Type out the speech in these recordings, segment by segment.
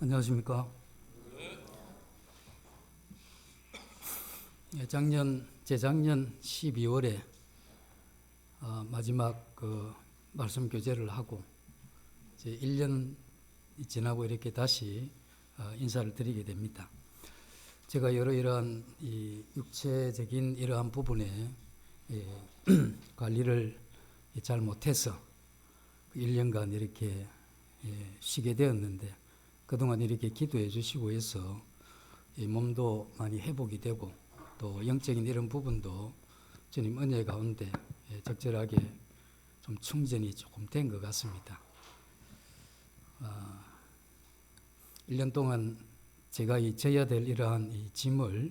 안녕하십니까. 재작년 12월에 마지막 말씀 교제를 하고 이제 1년 지나고 이렇게 다시 인사를 드리게 됩니다. 제가 이러한 이 육체적인 이러한 부분에 관리를 잘 못해서 1년간 이렇게 쉬게 되었는데, 그동안 이렇게 기도해 주시고 해서 몸도 많이 회복이 되고 또 영적인 이런 부분도 주님 은혜 가운데 적절하게 좀 충전이 조금 된 것 같습니다. 1년 동안 제가 져야 될 이러한 이 짐을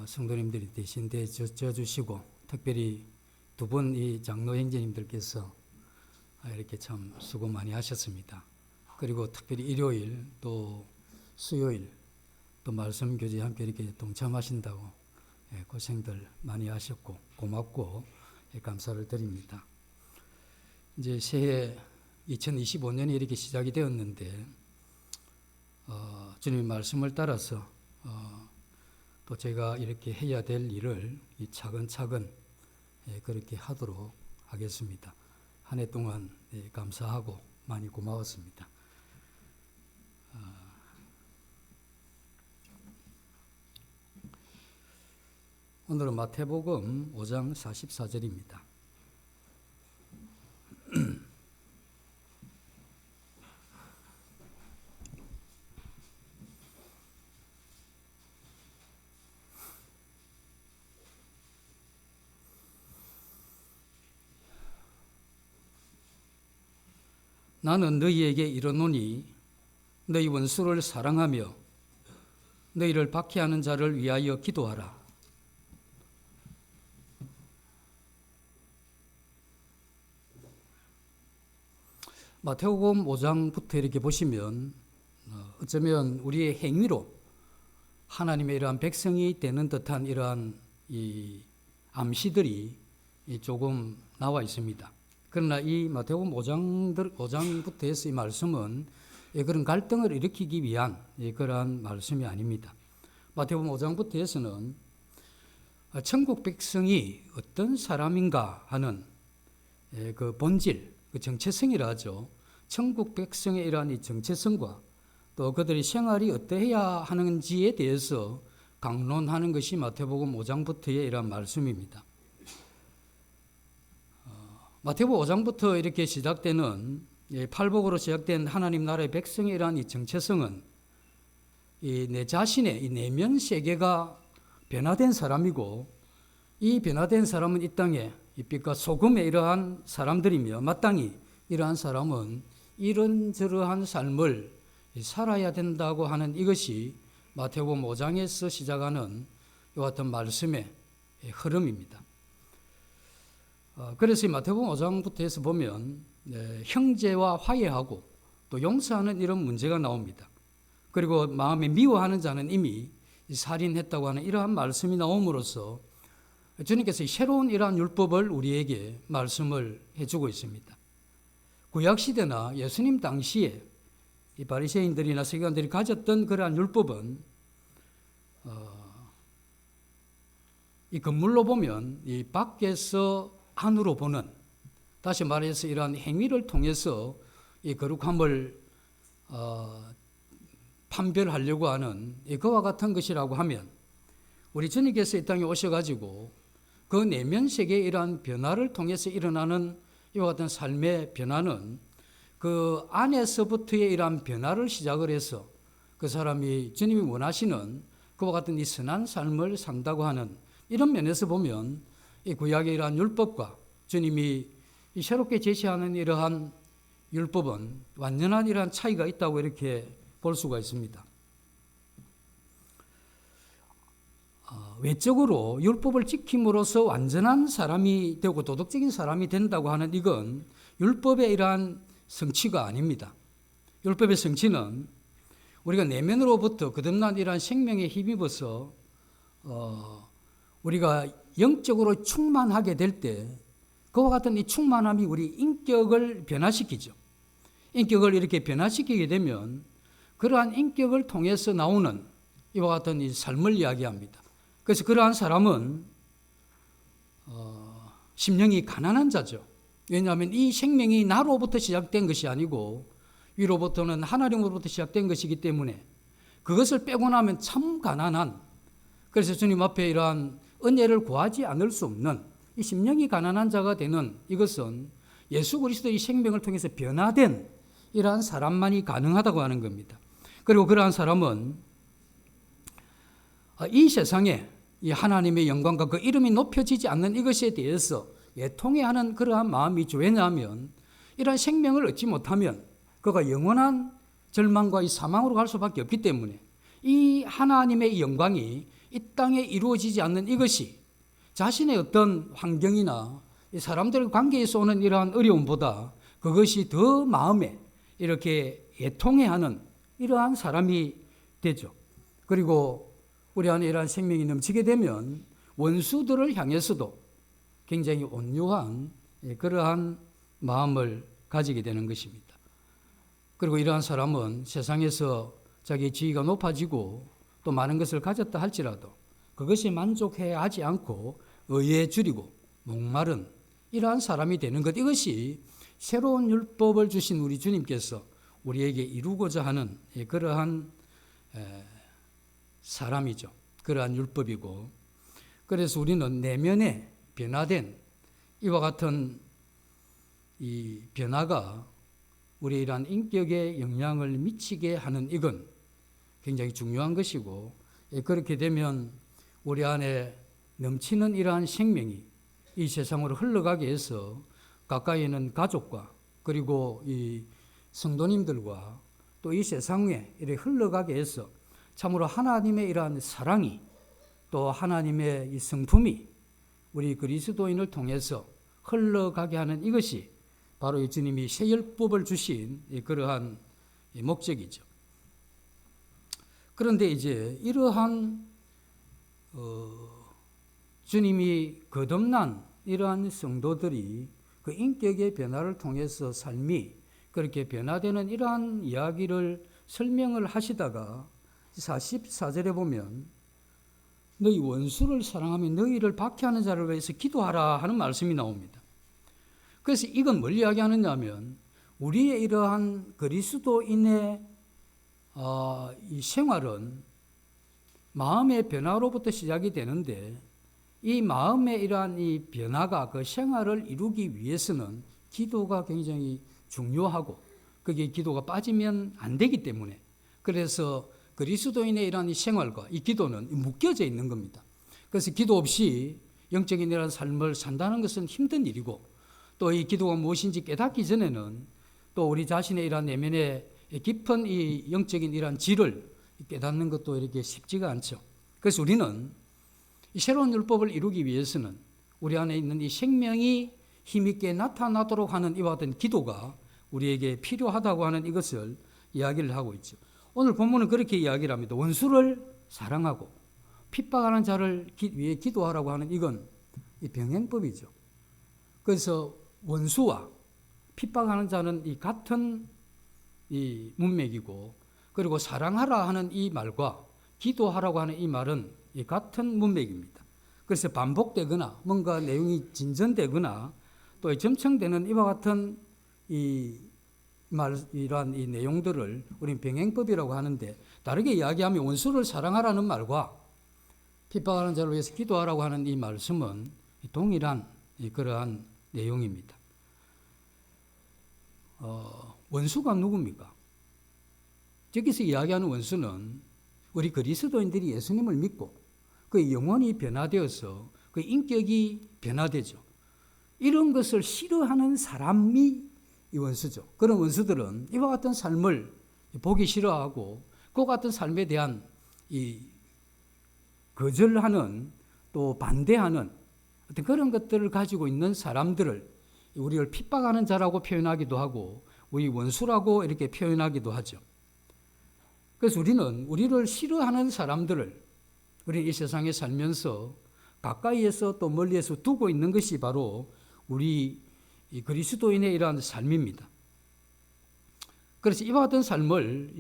성도님들이 대신 져 주시고, 특별히 두 분 이 장로 형제님들께서 이렇게 참 수고 많이 하셨습니다. 그리고 특별히 일요일 또 수요일 또 말씀 교제에 함께 이렇게 동참하신다고 고생들 많이 하셨고 고맙고 감사를 드립니다. 이제 새해 2025년이 이렇게 시작이 되었는데 주님의 말씀을 따라서 또 제가 이렇게 해야 될 일을 차근차근 그렇게 하도록 하겠습니다. 한 해 동안 감사하고 많이 고마웠습니다. 오늘은 마태복음 5장 44절입니다. 나는 너희에게 이르노니 너희 원수를 사랑하며 너희를 박해하는 자를 위하여 기도하라. 마태복음 5장부터 이렇게 보시면 어쩌면 우리의 행위로 하나님의 이러한 백성이 되는 듯한 이러한 이 암시들이 조금 나와 있습니다. 그러나 이 마태복음 5장부터 해서 이 말씀은 그런 갈등을 일으키기 위한 그러한 말씀이 아닙니다. 마태복음 5장부터 해서는 천국 백성이 어떤 사람인가 하는 그 본질, 그 정체성이라 하죠. 천국 백성의 이러한 이 정체성과 또 그들의 생활이 어떠해야 하는지에 대해서 강론하는 것이 마태복음 5장부터의 이러한 말씀입니다. 마태복음 5장부터 이렇게 시작되는 팔복으로 시작된 하나님 나라의 백성의 이러한 이 정체성은 내 자신의 이 내면 세계가 변화된 사람이고, 이 변화된 사람은 이 땅에 이 빛과 소금의 이러한 사람들이며, 마땅히 이러한 사람은 이런저러한 삶을 살아야 된다고 하는 이것이 마태복음 5장에서 시작하는 이와 같은 말씀의 흐름입니다. 그래서 이 마태복음 5장부터 해서 보면 형제와 화해하고 또 용서하는 이런 문제가 나옵니다. 그리고 마음에 미워하는 자는 이미 살인했다고 하는 이러한 말씀이 나옴으로써 주님께서 새로운 이러한 율법을 우리에게 말씀을 해주고 있습니다. 구약시대나 예수님 당시에 이 바리새인들이나 서기관들이 가졌던 그러한 율법은 이 건물로 보면 이 밖에서 안으로 보는, 다시 말해서 이러한 행위를 통해서 이 거룩함을 판별하려고 하는 그와 같은 것이라고 하면, 우리 주님께서 이 땅에 오셔가지고 그 내면 세계의 이러한 변화를 통해서 일어나는 이와 같은 삶의 변화는 그 안에서부터의 이러한 변화를 시작을 해서 그 사람이 주님이 원하시는 그와 같은 이 선한 삶을 산다고 하는 이런 면에서 보면 이 구약의 이러한 율법과 주님이 이 새롭게 제시하는 이러한 율법은 완전한 이러한 차이가 있다고 이렇게 볼 수가 있습니다. 외적으로 율법을 지킴으로써 완전한 사람이 되고 도덕적인 사람이 된다고 하는 이건 율법의 이러한 성취가 아닙니다. 율법의 성취는 우리가 내면으로부터 거듭난 이러한 생명에 힘입어서 우리가 영적으로 충만하게 될 때 그와 같은 이 충만함이 우리 인격을 변화시키죠. 인격을 이렇게 변화시키게 되면 그러한 인격을 통해서 나오는 이와 같은 이 삶을 이야기합니다. 그래서 그러한 사람은 심령이 가난한 자죠. 왜냐하면 이 생명이 나로부터 시작된 것이 아니고 위로부터는 하나님으로부터 시작된 것이기 때문에 그것을 빼고 나면 참 가난한, 그래서 주님 앞에 이러한 은혜를 구하지 않을 수 없는 이 심령이 가난한 자가 되는 이것은 예수 그리스도의 생명을 통해서 변화된 이러한 사람만이 가능하다고 하는 겁니다. 그리고 그러한 사람은 이 세상에 이 하나님의 영광과 그 이름이 높여지지 않는 이것에 대해서 애통해하는 그러한 마음이 있죠. 왜냐하면 이러한 생명을 얻지 못하면 그가 영원한 절망과 이 사망으로 갈 수밖에 없기 때문에 이 하나님의 영광이 이 땅에 이루어지지 않는 이것이 자신의 어떤 환경이나 사람들의 관계에서 오는 이러한 어려움보다 그것이 더 마음에 이렇게 애통해하는 이러한 사람이 되죠. 그리고 우리 안에 이러한 생명이 넘치게 되면 원수들을 향해서도 굉장히 온유한 그러한 마음을 가지게 되는 것입니다. 그리고 이러한 사람은 세상에서 자기의 지위가 높아지고 또 많은 것을 가졌다 할지라도 그것이 만족해야 하지 않고 의에 줄이고 목마른 이러한 사람이 되는 것, 이것이 새로운 율법을 주신 우리 주님께서 우리에게 이루고자 하는 그러한 사람이죠. 그러한 율법이고, 그래서 우리는 내면에 변화된 이와 같은 이 변화가 우리의 이러한 인격에 영향을 미치게 하는 이건 굉장히 중요한 것이고, 그렇게 되면 우리 안에 넘치는 이러한 생명이 이 세상으로 흘러가게 해서 가까이 있는 가족과 그리고 이 성도님들과 또 이 세상에 이렇게 흘러가게 해서 참으로 하나님의 이러한 사랑이 또 하나님의 이 성품이 우리 그리스도인을 통해서 흘러가게 하는 이것이 바로 이 주님이 새 율법을 주신 그러한 목적이죠. 그런데 이제 이러한 주님이 거듭난 이러한 성도들이 그 인격의 변화를 통해서 삶이 그렇게 변화되는 이러한 이야기를 설명을 하시다가 44절에 보면 너희 원수를 사랑하며 너희를 박해하는 자를 위해서 기도하라 하는 말씀이 나옵니다. 그래서 이건 뭘 이야기하느냐 하면 우리의 이러한 그리스도인의 이 생활은 마음의 변화로부터 시작이 되는데 이 마음의 이러한 이 변화가 그 생활을 이루기 위해서는 기도가 굉장히 중요하고 그게 기도가 빠지면 안 되기 때문에 그래서 그리스도인의 이러한 이 생활과 이 기도는 묶여져 있는 겁니다. 그래서 기도 없이 영적인 이러한 삶을 산다는 것은 힘든 일이고 또 이 기도가 무엇인지 깨닫기 전에는 또 우리 자신의 이러한 내면의 깊은 이 영적인 이러한 질을 깨닫는 것도 이렇게 쉽지가 않죠. 그래서 우리는 이 새로운 율법을 이루기 위해서는 우리 안에 있는 이 생명이 힘있게 나타나도록 하는 이와 같은 기도가 우리에게 필요하다고 하는 이것을 이야기를 하고 있죠. 오늘 본문은 그렇게 이야기를 합니다. 원수를 사랑하고 핍박하는 자를 위해 기도하라고 하는 이건 이 병행법이죠. 그래서 원수와 핍박하는 자는 이 같은 이 문맥이고 그리고 사랑하라 하는 이 말과 기도하라고 하는 이 말은 이 같은 문맥입니다. 그래서 반복되거나 뭔가 내용이 진전되거나 또 점청되는 이와 같은 이러한 이 내용들을 우리는 병행법이라고 하는데 다르게 이야기하면 원수를 사랑하라는 말과 핍박하는 자를 위해서 기도하라고 하는 이 말씀은 동일한 그러한 내용입니다. 원수가 누굽니까? 여기서 이야기하는 원수는 우리 그리스도인들이 예수님을 믿고 그 영혼이 변화되어서 그 인격이 변화되죠. 이런 것을 싫어하는 사람이 이 원수죠. 그런 원수들은 이와 같은 삶을 보기 싫어하고 그와 같은 삶에 대한 이 거절하는 또 반대하는 어떤 그런 것들을 가지고 있는 사람들을 우리를 핍박하는 자라고 표현하기도 하고 우리 원수라고 이렇게 표현하기도 하죠. 그래서 우리는 우리를 싫어하는 사람들을 우리 이 세상에 살면서 가까이에서 또 멀리에서 두고 있는 것이 바로 우리 이 그리스도인의 이러한 삶입니다. 그래서 이와 같은 삶을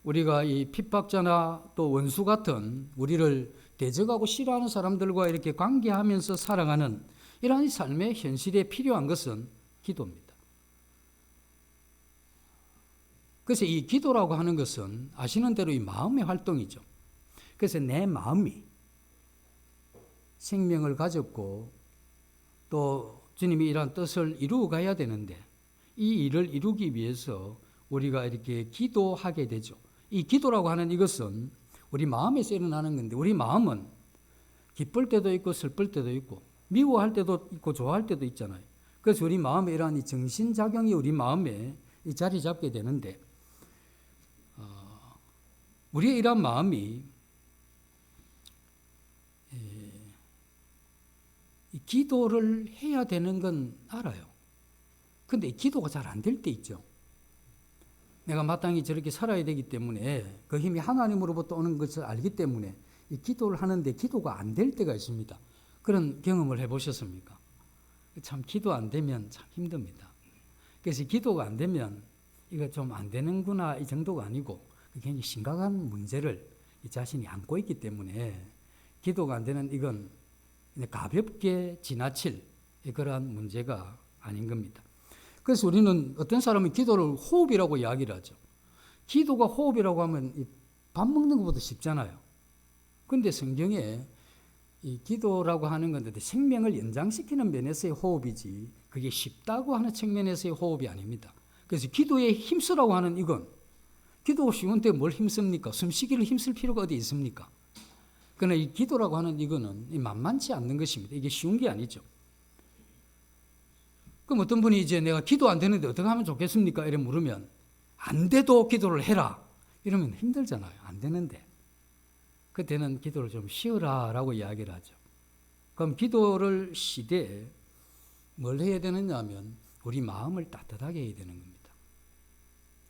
우리가 이 핍박자나 또 원수 같은 우리를 대적하고 싫어하는 사람들과 이렇게 관계하면서 살아가는 이러한 삶의 현실에 필요한 것은 기도입니다. 그래서 이 기도라고 하는 것은 아시는 대로 이 마음의 활동이죠. 그래서 내 마음이 생명을 가졌고 또 주님이 이러한 뜻을 이루어 가야 되는데 이 일을 이루기 위해서 우리가 이렇게 기도하게 되죠. 이 기도라고 하는 이것은 우리 마음에서 일어나는 건데 우리 마음은 기쁠 때도 있고 슬플 때도 있고 미워할 때도 있고 좋아할 때도 있잖아요. 그래서 우리 마음에 이러한 이 정신작용이 우리 마음에 이 자리 잡게 되는데 우리의 이러한 마음이 이 기도를 해야 되는 건 알아요. 근데 기도가 잘 안 될 때 있죠. 내가 마땅히 저렇게 살아야 되기 때문에 그 힘이 하나님으로부터 오는 것을 알기 때문에 이 기도를 하는데 기도가 안 될 때가 있습니다. 그런 경험을 해보셨습니까? 참 기도 안 되면 참 힘듭니다. 그래서 기도가 안 되면 이거 좀 안 되는구나 이 정도가 아니고 굉장히 심각한 문제를 이 자신이 안고 있기 때문에 기도가 안 되는 이건 가볍게 지나칠 그러한 문제가 아닌 겁니다. 그래서 우리는 어떤 사람은 기도를 호흡이라고 이야기를 하죠. 기도가 호흡이라고 하면 밥 먹는 것보다 쉽잖아요. 그런데 성경에 이 기도라고 하는 건데 생명을 연장시키는 면에서의 호흡이지 그게 쉽다고 하는 측면에서의 호흡이 아닙니다. 그래서 기도에 힘쓰라고 하는 이건 기도가 쉬운데 뭘 힘씁니까? 숨쉬기를 힘쓸 필요가 어디 있습니까? 그러나 이 기도라고 하는 이거는 만만치 않는 것입니다. 이게 쉬운 게 아니죠. 그럼 어떤 분이 이제 내가 기도 안 되는데 어떻게 하면 좋겠습니까? 이렇게 물으면 안 돼도 기도를 해라. 이러면 힘들잖아요. 안 되는데. 그때는 기도를 좀 쉬어라 라고 이야기를 하죠. 그럼 기도를 쉬되 뭘 해야 되느냐 하면 우리 마음을 따뜻하게 해야 되는 겁니다.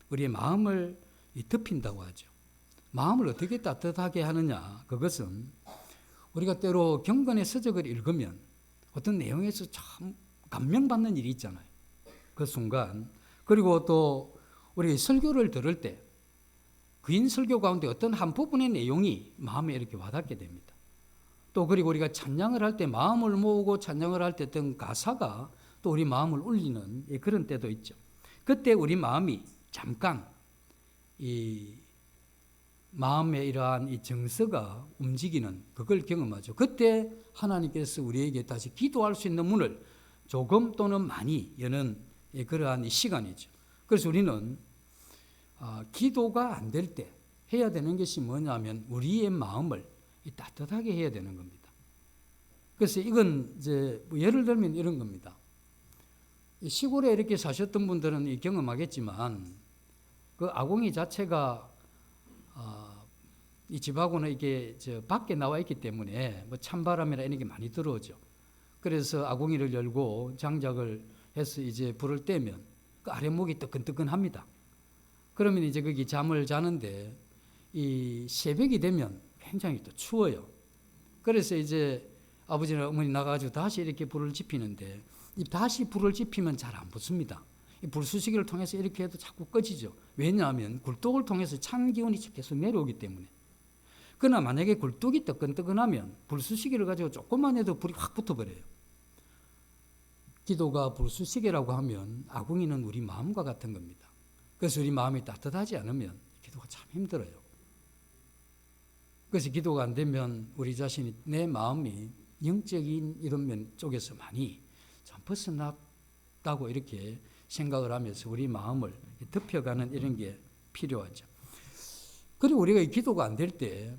우리의 마음을 덮인다고 하죠. 마음을 어떻게 따뜻하게 하느냐? 그것은 우리가 때로 경건의 서적을 읽으면 어떤 내용에서 참 감명받는 일이 있잖아요. 그 순간. 그리고 또 우리가 설교를 들을 때 그 긴 설교 가운데 어떤 한 부분의 내용이 마음에 이렇게 와닿게 됩니다. 또 그리고 우리가 찬양을 할 때 마음을 모으고 찬양을 할 때 어떤 가사가 또 우리 마음을 울리는 그런 때도 있죠. 그때 우리 마음이 잠깐 이 마음의 이러한 이 정서가 움직이는 그걸 경험하죠. 그때 하나님께서 우리에게 다시 기도할 수 있는 문을 조금 또는 많이 여는 그러한 시간이죠. 그래서 우리는 기도가 안 될 때 해야 되는 것이 뭐냐면 우리의 마음을 따뜻하게 해야 되는 겁니다. 그래서 이건 이제 예를 들면 이런 겁니다. 시골에 이렇게 사셨던 분들은 경험하겠지만 그 아궁이 자체가 이 집하고는 이게 밖에 나와 있기 때문에 뭐 찬바람이나 이런 게 많이 들어오죠. 그래서 아궁이를 열고 장작을 해서 이제 불을 떼면 그 아랫목이 뜨끈뜨끈합니다. 그러면 이제 거기 잠을 자는데 이 새벽이 되면 굉장히 또 추워요. 그래서 이제 아버지나 어머니 나가가지고 다시 이렇게 불을 지피는데 다시 불을 지피면 잘 안 붙습니다. 이 불쑤시기를 통해서 이렇게 해도 자꾸 꺼지죠. 왜냐하면 굴뚝을 통해서 찬 기운이 계속 내려오기 때문에. 그러나 만약에 굴뚝이 뜨끈뜨끈하면 불쑤시기를 가지고 조금만 해도 불이 확 붙어버려요. 기도가 불쑤시개라고 하면 아궁이는 우리 마음과 같은 겁니다. 그래서 우리 마음이 따뜻하지 않으면 기도가 참 힘들어요. 그래서 기도가 안 되면 우리 자신이 내 마음이 영적인 이런 면 쪽에서 많이 좀 벗어났다고 이렇게 생각을 하면서 우리 마음을 덮여가는 이런 게 필요하죠. 그리고 우리가 이 기도가 안 될 때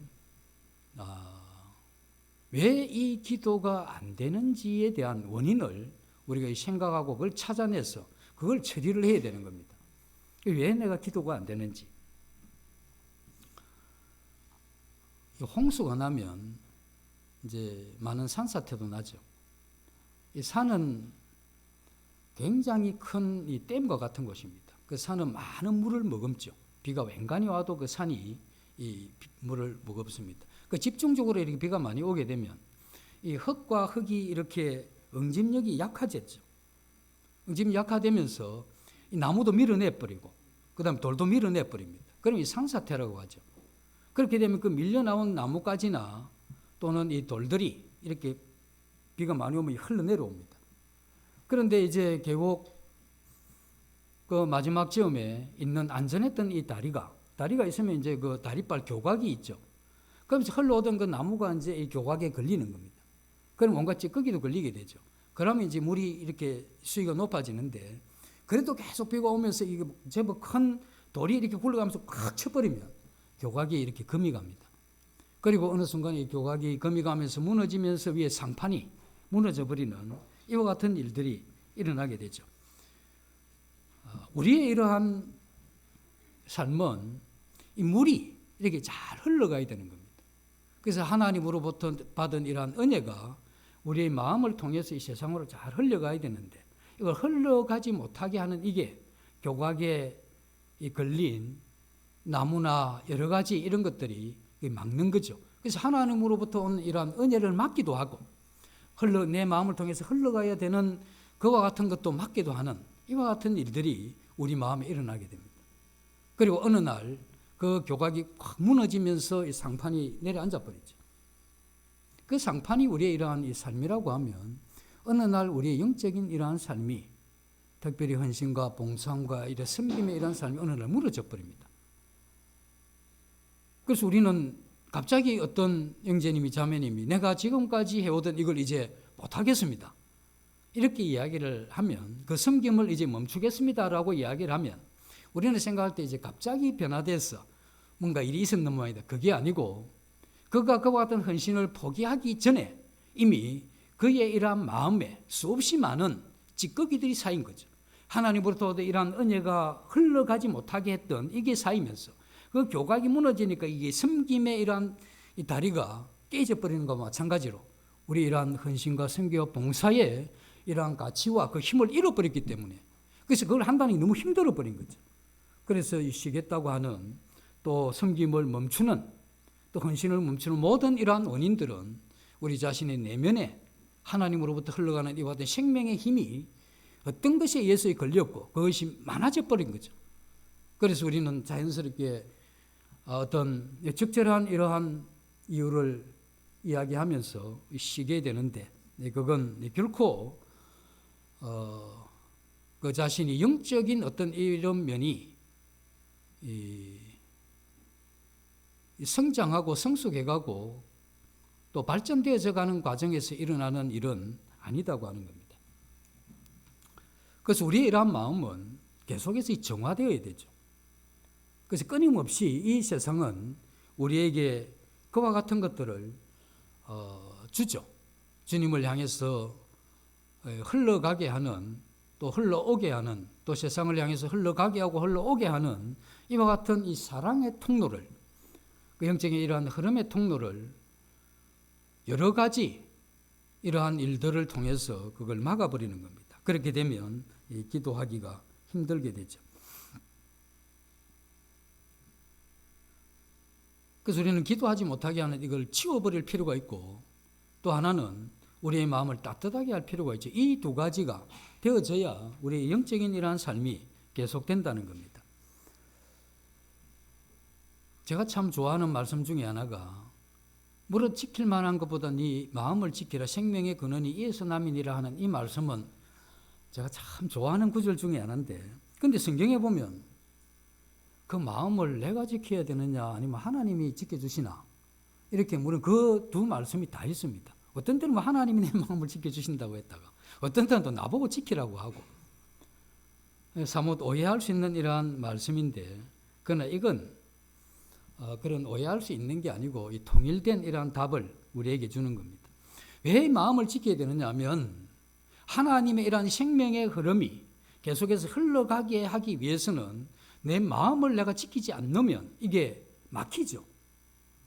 왜 이 기도가 안 되는지에 대한 원인을 우리가 생각하고 그걸 찾아내서 그걸 처리를 해야 되는 겁니다. 왜 내가 기도가 안 되는지. 홍수가 나면 이제 많은 산사태도 나죠. 이 산은 굉장히 큰 이 댐과 같은 곳입니다. 그 산은 많은 물을 머금죠. 비가 웬간히 와도 그 산이 이 물을 머금습니다. 그 집중적으로 이렇게 비가 많이 오게 되면 이 흙과 흙이 이렇게 응집력이 약해졌죠. 응집력이 약화되면서 이 나무도 밀어내 버리고 그다음 돌도 밀어내 버립니다. 그럼 이 상사태라고 하죠. 그렇게 되면 그 밀려나온 나뭇가지나 또는 이 돌들이 이렇게 비가 많이 오면 흘러내려옵니다. 그런데 이제 계곡 그 마지막 지점에 있는 안전했던 이 다리가 있으면 이제 그 다리빨 교각이 있죠. 그러면서 흘러오던 그 나무가 이제 이 교각에 걸리는 겁니다. 그럼 뭔가 찌꺼기도 걸리게 되죠. 그러면 이제 물이 이렇게 수위가 높아지는데, 그래도 계속 비가 오면서 이게 제법 큰 돌이 이렇게 굴러가면서 꽉 쳐버리면 교각이 이렇게 금이 갑니다. 그리고 어느 순간 이 교각이 금이 가면서 무너지면서 위에 상판이 무너져 버리는 이와 같은 일들이 일어나게 되죠. 우리의 이러한 삶은 이 물이 이렇게 잘 흘러가야 되는 겁니다. 그래서 하나님으로부터 받은 이러한 은혜가 우리의 마음을 통해서 이 세상으로 잘 흘러가야 되는데, 이걸 흘러가지 못하게 하는 이게 교각에 걸린 나무나 여러 가지 이런 것들이 막는 거죠. 그래서 하나님으로부터 온 이러한 은혜를 막기도 하고, 내 마음을 통해서 흘러가야 되는 그와 같은 것도 막기도 하는 이와 같은 일들이 우리 마음에 일어나게 됩니다. 그리고 어느 날 그 교각이 확 무너지면서 이 상판이 내려앉아 버리죠. 그 상판이 우리의 이러한 이 삶이라고 하면, 어느 날 우리의 영적인 이러한 삶이, 특별히 헌신과 봉사함과 이런 섬김의 이러한 삶이 어느 날 무너져 버립니다. 그래서 우리는 갑자기 어떤 형제님이 자매님이 내가 지금까지 해오던 이걸 이제 못하겠습니다, 이렇게 이야기를 하면, 그 섬김을 이제 멈추겠습니다라고 이야기를 하면, 우리는 생각할 때 이제 갑자기 변화돼서 뭔가 일이 있었는 모양이다. 그게 아니고, 그가 그와 같은 헌신을 포기하기 전에 이미 그의 이러한 마음에 수없이 많은 찌꺼기들이 쌓인 거죠. 하나님으로부터 이러한 은혜가 흘러가지 못하게 했던 이게 쌓이면서 그 교각이 무너지니까 이게 섬김의 이러한 이 다리가 깨져버리는 것과 마찬가지로 우리 이러한 헌신과 섬기와 봉사의 이러한 가치와 그 힘을 잃어버렸기 때문에, 그래서 그걸 한다는 게 너무 힘들어 버린 거죠. 그래서 쉬겠다고 하는, 또 섬김을 멈추는, 또 헌신을 멈추는 모든 이러한 원인들은 우리 자신의 내면에 하나님으로부터 흘러가는 이와 같은 생명의 힘이 어떤 것에 의해서 걸렸고 그것이 많아져 버린 거죠. 그래서 우리는 자연스럽게 어떤 적절한 이러한 이유를 이야기하면서 쉬게 되는데, 그건 결코 그 자신이 영적인 어떤 이런 면이 성장하고 성숙해가고 또 발전되어져 가는 과정에서 일어나는 일은 아니다고 하는 겁니다. 그래서 우리의 이러한 마음은 계속해서 정화되어야 되죠. 그래서 끊임없이 이 세상은 우리에게 그와 같은 것들을 주죠. 주님을 향해서 흘러가게 하는, 또 흘러오게 하는, 또 세상을 향해서 흘러가게 하고 흘러오게 하는 이와 같은 이 사랑의 통로를, 그 영적인 이러한 흐름의 통로를 여러 가지 이러한 일들을 통해서 그걸 막아버리는 겁니다. 그렇게 되면 기도하기가 힘들게 되죠. 그래서 우리는 기도하지 못하게 하는 이걸 치워버릴 필요가 있고, 또 하나는 우리의 마음을 따뜻하게 할 필요가 있죠. 이 두 가지가 되어져야 우리의 영적인 이러한 삶이 계속된다는 겁니다. 제가 참 좋아하는 말씀 중에 하나가, 무릇 지킬 만한 것보다 네 마음을 지키라, 생명의 근원이 이에서 남이니라 하는 이 말씀은 제가 참 좋아하는 구절 중에 하나인데, 근데 성경에 보면 그 마음을 내가 지켜야 되느냐 아니면 하나님이 지켜주시나, 이렇게 물론 그 두 말씀이 다 있습니다. 어떤 때는 하나님이 내 마음을 지켜주신다고 했다가, 어떤 때는 또 나보고 지키라고 하고, 사뭇 오해할 수 있는 이러한 말씀인데, 그러나 이건 그런 오해할 수 있는 게 아니고 이 통일된 이러한 답을 우리에게 주는 겁니다. 왜 마음을 지켜야 되느냐 하면, 하나님의 이러한 생명의 흐름이 계속해서 흘러가게 하기 위해서는 내 마음을 내가 지키지 않으면 이게 막히죠.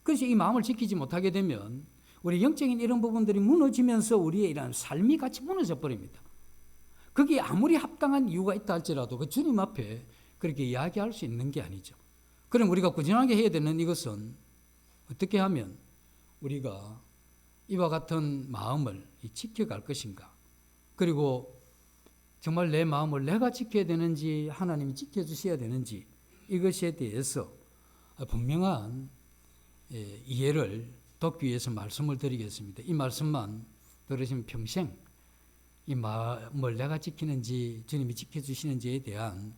그래서 이 마음을 지키지 못하게 되면 우리 영적인 이런 부분들이 무너지면서 우리의 이러한 삶이 같이 무너져 버립니다. 그게 아무리 합당한 이유가 있다 할지라도 그 주님 앞에 그렇게 이야기할 수 있는 게 아니죠. 그럼 우리가 꾸준하게 해야 되는 이것은 어떻게 하면 우리가 이와 같은 마음을 지켜갈 것인가, 그리고 정말 내 마음을 내가 지켜야 되는지 하나님이 지켜주셔야 되는지, 이것에 대해서 분명한 이해를 돕기 위해서 말씀을 드리겠습니다. 이 말씀만 들으시면 평생 이 마음을 내가 지키는지 주님이 지켜주시는지에 대한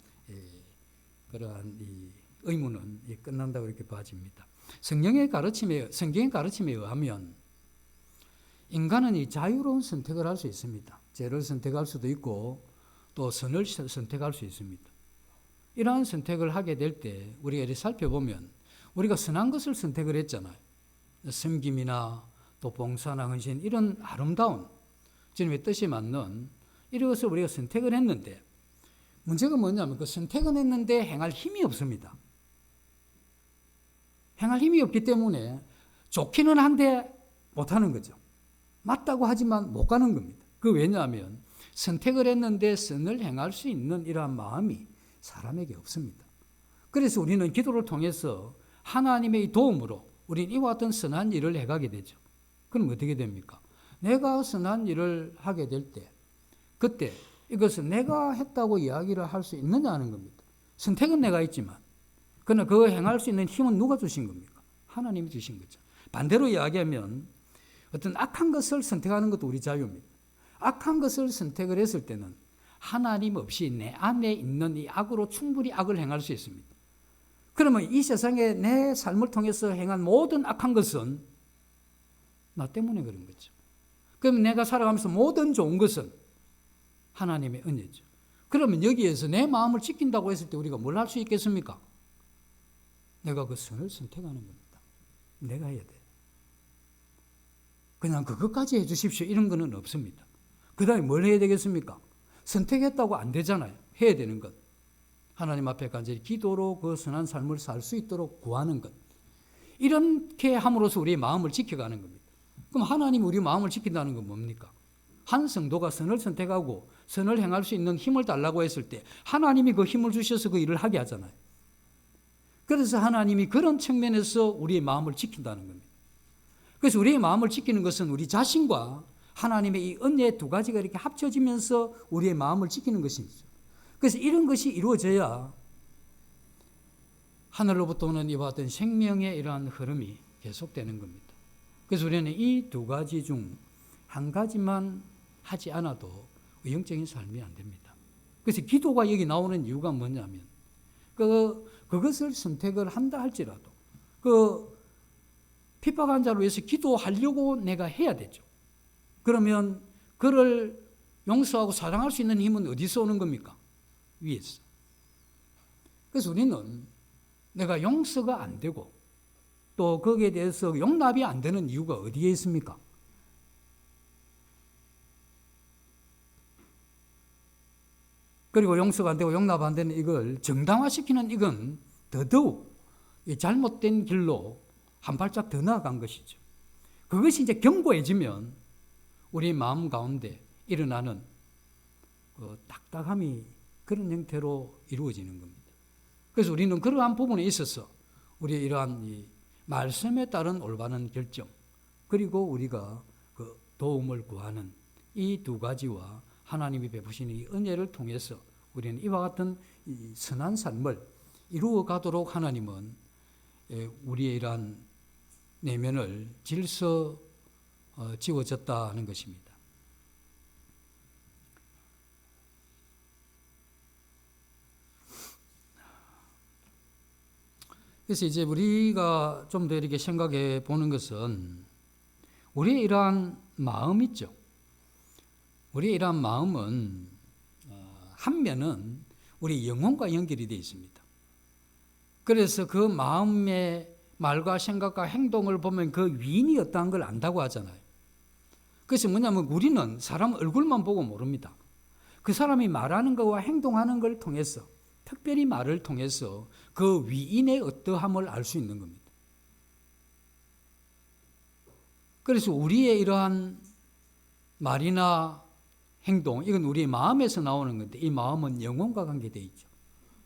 그러한 이 의문은 끝난다고 이렇게 봐집니다. 성경의 가르침에 의하면 인간은 이 자유로운 선택을 할 수 있습니다. 죄를 선택할 수도 있고 또 선을 선택할 수 있습니다. 이러한 선택을 하게 될 때 우리가 이렇게 살펴보면 우리가 선한 것을 선택을 했잖아요. 섬김이나 또 봉사나 헌신 이런 아름다운 주님의 뜻이 맞는 이런 것을 우리가 선택을 했는데 문제가 뭐냐면 그 선택은 했는데 행할 힘이 없습니다. 행할 힘이 없기 때문에 좋기는 한데 못하는 거죠. 맞다고 하지만 못 가는 겁니다. 그 왜냐하면 선택을 했는데 선을 행할 수 있는 이러한 마음이 사람에게 없습니다. 그래서 우리는 기도를 통해서 하나님의 도움으로 우리는 이와 같은 선한 일을 해가게 되죠. 그럼 어떻게 됩니까? 내가 선한 일을 하게 될 때 그때 이것은 내가 했다고 이야기를 할 수 있느냐는 겁니다. 선택은 내가 있지만 그러나 그거 행할 수 있는 힘은 누가 주신 겁니까? 하나님이 주신 거죠. 반대로 이야기하면 어떤 악한 것을 선택하는 것도 우리 자유입니다. 악한 것을 선택을 했을 때는 하나님 없이 내 안에 있는 이 악으로 충분히 악을 행할 수 있습니다. 그러면 이 세상에 내 삶을 통해서 행한 모든 악한 것은 나 때문에 그런 거죠. 그럼 내가 살아가면서 모든 좋은 것은 하나님의 은혜죠. 그러면 여기에서 내 마음을 지킨다고 했을 때 우리가 뭘 할 수 있겠습니까? 내가 그 선을 선택하는 겁니다. 내가 해야 돼. 그냥 그것까지 해 주십시오. 이런 거는 없습니다. 그 다음에 뭘 해야 되겠습니까? 선택했다고 안 되잖아요. 해야 되는 것. 하나님 앞에 간절히 기도로 그 선한 삶을 살 수 있도록 구하는 것. 이렇게 함으로써 우리의 마음을 지켜가는 겁니다. 그럼 하나님이 우리 마음을 지킨다는 건 뭡니까? 한 성도가 선을 선택하고 선을 행할 수 있는 힘을 달라고 했을 때 하나님이 그 힘을 주셔서 그 일을 하게 하잖아요. 그래서 하나님이 그런 측면에서 우리의 마음을 지킨다는 겁니다. 그래서 우리의 마음을 지키는 것은 우리 자신과 하나님의 이 은혜 두 가지가 이렇게 합쳐지면서 우리의 마음을 지키는 것입니다. 그래서 이런 것이 이루어져야 하늘로부터 오는 이와 같은 생명의 이러한 흐름이 계속되는 겁니다. 그래서 우리는 이 두 가지 중 한 가지만 하지 않아도 영적인 삶이 안 됩니다. 그래서 기도가 여기 나오는 이유가 뭐냐면 그것을 선택을 한다 할지라도 핍박한 자를 위해서 기도하려고 내가 해야 되죠. 그러면 그를 용서하고 사랑할 수 있는 힘은 어디서 오는 겁니까? 위에서. 그래서 우리는 내가 용서가 안 되고 또 거기에 대해서 용납이 안 되는 이유가 어디에 있습니까? 그리고 용서가 안 되고 용납 안 되는 이걸 정당화시키는 이건 더더욱 잘못된 길로 한 발짝 더 나아간 것이죠. 그것이 이제 견고해지면 우리 마음 가운데 일어나는 그 딱딱함이 그런 형태로 이루어지는 겁니다. 그래서 우리는 그러한 부분에 있어서 우리의 이러한 이 말씀에 따른 올바른 결정 그리고 우리가 그 도움을 구하는 이 두 가지와 하나님이 베푸시는 이 은혜를 통해서 우리는 이와 같은 이 선한 삶을 이루어 가도록 하나님은 우리의 이러한 내면을 지워졌다는 것입니다. 그래서 이제 우리가 좀 더 이렇게 생각해 보는 것은 우리의 이러한 마음 있죠. 우리의 이러한 마음은 한 면은 우리 영혼과 연결이 되어 있습니다. 그래서 그 마음의 말과 생각과 행동을 보면 그 위인이 어떠한 걸 안다고 하잖아요. 그래서 뭐냐면 우리는 사람 얼굴만 보고 모릅니다. 그 사람이 말하는 것과 행동하는 걸 통해서 특별히 말을 통해서 그 위인의 어떠함을 알 수 있는 겁니다. 그래서 우리의 이러한 말이나 행동, 이건 우리의 마음에서 나오는 건데 이 마음은 영혼과 관계되어 있죠.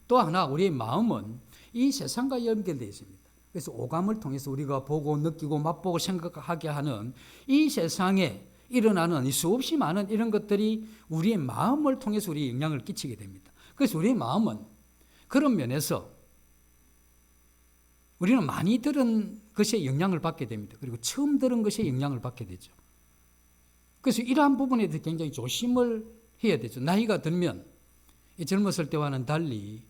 또 하나 우리의 마음은 이 세상과 연결되어 있습니다. 그래서 오감을 통해서 우리가 보고 느끼고 맛보고 생각하게 하는 이 세상에 일어나는 이 수없이 많은 이런 것들이 우리의 마음을 통해서 우리에 영향을 끼치게 됩니다. 그래서 우리의 마음은 그런 면에서 우리는 많이 들은 것에 영향을 받게 됩니다. 그리고 처음 들은 것에 영향을 받게 되죠. 그래서 이러한 부분에 대해서 굉장히 조심을 해야 되죠. 나이가 들면 젊었을 때와는 달리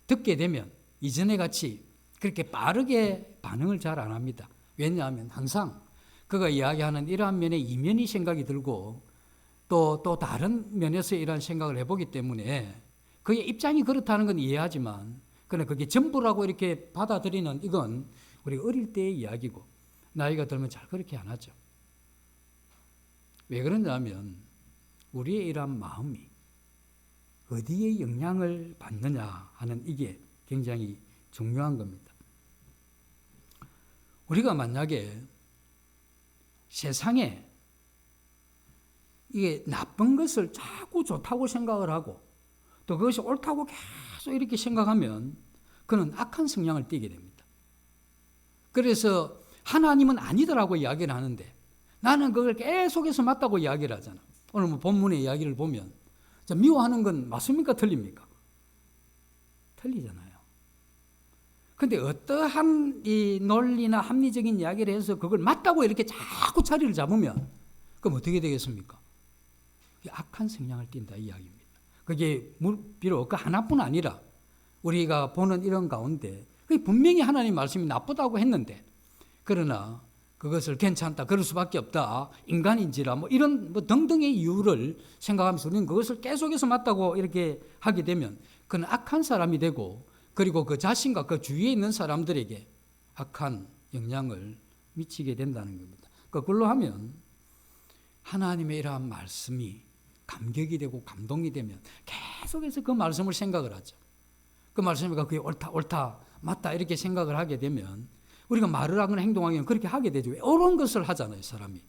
듣게 되면 이전에 같이 그렇게 빠르게 반응을 잘 안 합니다. 왜냐하면 항상 그가 이야기하는 이러한 면에 이면이 생각이 들고 또 다른 면에서 이러한 생각을 해보기 때문에 그의 입장이 그렇다는 건 이해하지만 그러나 그게 전부라고 이렇게 받아들이는 이건 우리 어릴 때의 이야기고 나이가 들면 잘 그렇게 안 하죠. 왜 그러냐면 우리의 이러한 마음이 어디에 영향을 받느냐 하는 이게 굉장히 중요한 겁니다. 우리가 만약에 세상에 이게 나쁜 것을 자꾸 좋다고 생각을 하고 또 그것이 옳다고 계속 이렇게 생각하면 그는 악한 성향을 띠게 됩니다. 그래서 하나님은 아니더라고 이야기를 하는데 나는 그걸 계속해서 맞다고 이야기를 하잖아. 오늘 뭐 본문의 이야기를 보면 미워하는 건 맞습니까? 틀립니까? 틀리잖아요. 근데 어떠한 이 논리나 합리적인 이야기를 해서 그걸 맞다고 이렇게 자꾸 자리를 잡으면 그럼 어떻게 되겠습니까? 악한 성향을 띈다 이 이야기입니다. 그게 비록 그 하나뿐 아니라 우리가 보는 이런 가운데 분명히 하나님 말씀이 나쁘다고 했는데 그러나 그것을 괜찮다, 그럴 수밖에 없다, 인간인지라 뭐 이런 뭐 등등의 이유를 생각하면서 우리는 그것을 계속해서 맞다고 이렇게 하게 되면 그는 악한 사람이 되고 그리고 그 자신과 그 주위에 있는 사람들에게 악한 영향을 미치게 된다는 겁니다. 그걸로 하면 하나님의 이러한 말씀이 감격이 되고 감동이 되면 계속해서 그 말씀을 생각을 하죠. 그 말씀이 그게 옳다, 맞다 이렇게 생각을 하게 되면 우리가 말을 하거나 행동하거나 그렇게 하게 되죠. 옳은 것을 하잖아요, 사람이.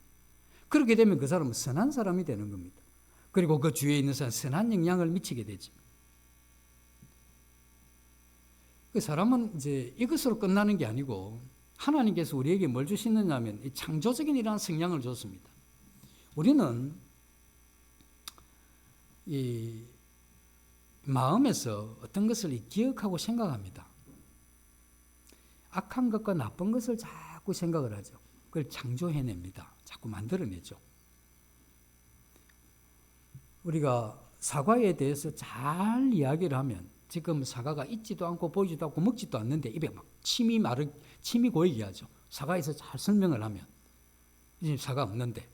그렇게 되면 그 사람은 선한 사람이 되는 겁니다. 그리고 그 주위에 있는 사람 선한 영향을 미치게 되죠. 그 사람은 이제 이것으로 끝나는 게 아니고 하나님께서 우리에게 뭘 주시느냐 하면 이 창조적인 이러한 성향을 줬습니다. 우리는 이 마음에서 어떤 것을 기억하고 생각합니다. 악한 것과 나쁜 것을 자꾸 생각을 하죠. 그걸 창조해냅니다. 자꾸 만들어내죠. 우리가 사과에 대해서 잘 이야기를 하면 지금 사과가 있지도 않고 보이지도 않고 먹지도 않는데 입에 막 침이 고이게 하죠. 사과에서 잘 설명을 하면 이제 사과 없는데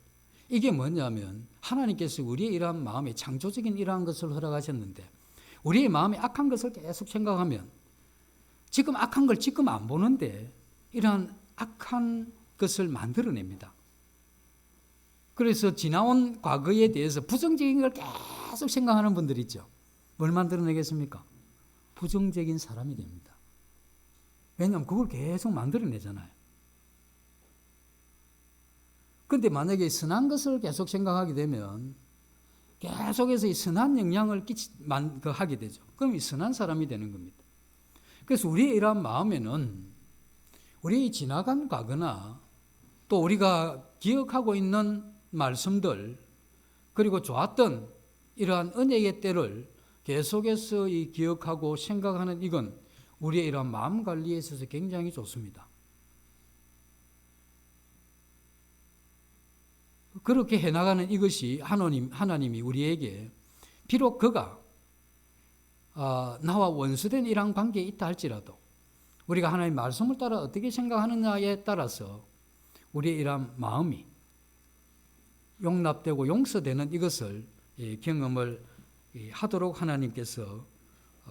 이게 뭐냐면 하나님께서 우리의 이러한 마음에 창조적인 이러한 것을 허락하셨는데 우리의 마음에 악한 것을 계속 생각하면 지금 악한 걸 지금 안 보는데 이러한 악한 것을 만들어냅니다. 그래서 지나온 과거에 대해서 부정적인 걸 계속 생각하는 분들 있죠. 뭘 만들어내겠습니까? 부정적인 사람이 됩니다. 왜냐하면 그걸 계속 만들어내잖아요. 그런데 만약에 선한 것을 계속 생각하게 되면 계속해서 이 선한 영향을 하게 되죠. 그럼 이 선한 사람이 되는 겁니다. 그래서 우리의 이러한 마음에는 우리의 지나간 과거나 또 우리가 기억하고 있는 말씀들 그리고 좋았던 이러한 은혜의 때를 계속해서 이 기억하고 생각하는 이건 우리의 이러한 마음 관리에 있어서 굉장히 좋습니다. 그렇게 해나가는 이것이 하나님이 우리에게 비록 그가 나와 원수된 이러한 관계에 있다 할지라도 우리가 하나님의 말씀을 따라 어떻게 생각하느냐에 따라서 우리의 이러한 마음이 용납되고 용서되는 이것을 경험을 하도록 하나님께서